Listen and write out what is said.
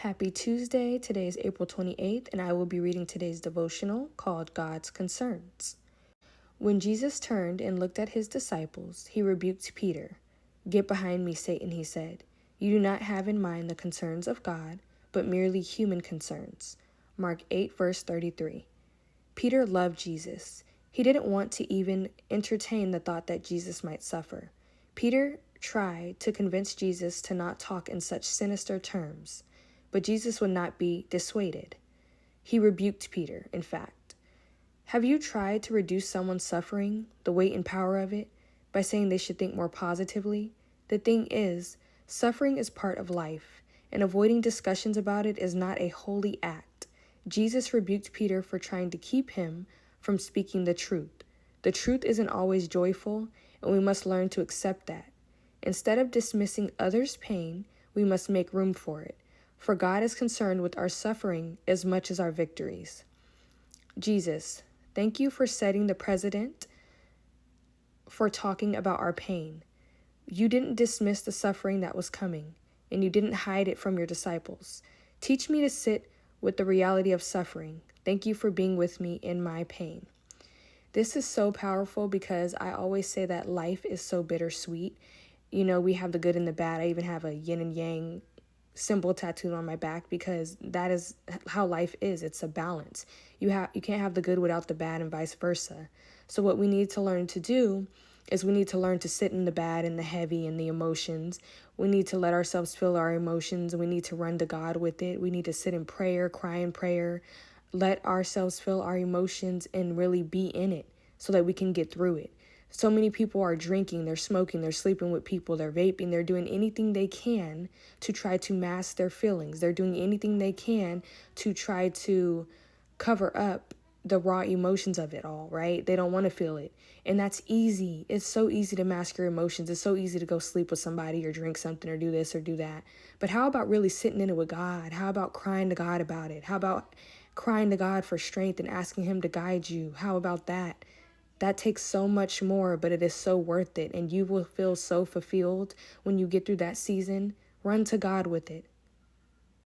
Happy Tuesday. Today is April 28th, and I will be reading today's devotional called God's Concerns. When Jesus turned and looked at his disciples, he rebuked Peter. "Get behind me, Satan," he said. "You do not have in mind the concerns of God, but merely human concerns." Mark 8, verse 33. Peter loved Jesus. He didn't want to even entertain the thought that Jesus might suffer. Peter tried to convince Jesus to not talk in such sinister terms, but Jesus would not be dissuaded. He rebuked Peter, in fact. Have you tried to reduce someone's suffering, the weight and power of it, by saying they should think more positively? The thing is, suffering is part of life, and avoiding discussions about it is not a holy act. Jesus rebuked Peter for trying to keep him from speaking the truth. The truth isn't always joyful, and we must learn to accept that. Instead of dismissing others' pain, we must make room for it, for God is concerned with our suffering as much as our victories. Jesus, thank you for setting the precedent for talking about our pain. You didn't dismiss the suffering that was coming, and you didn't hide it from your disciples. Teach me to sit with the reality of suffering. Thank you for being with me in my pain. This is so powerful because I always say that life is so bittersweet. You know, we have the good and the bad. I even have a yin and yang symbol tattooed on my back because that is how life is. It's a balance. You can't have the good without the bad and vice versa. So what we need to learn to do is we need to learn to sit in the bad and the heavy and the emotions. We need to let ourselves feel our emotions. We need to run to God with it. We need to sit in prayer, cry in prayer, let ourselves feel our emotions and really be in it so that we can get through it. So many people are drinking, they're smoking, they're sleeping with people, they're vaping, they're doing anything they can to try to mask their feelings. They're doing anything they can to try to cover up the raw emotions of it all, right? They don't want to feel it. And that's easy. It's so easy to mask your emotions. It's so easy to go sleep with somebody or drink something or do this or do that. But how about really sitting in it with God? How about crying to God about it? How about crying to God for strength and asking him to guide you? How about that? That takes so much more, but it is so worth it. And you will feel so fulfilled when you get through that season. Run to God with it.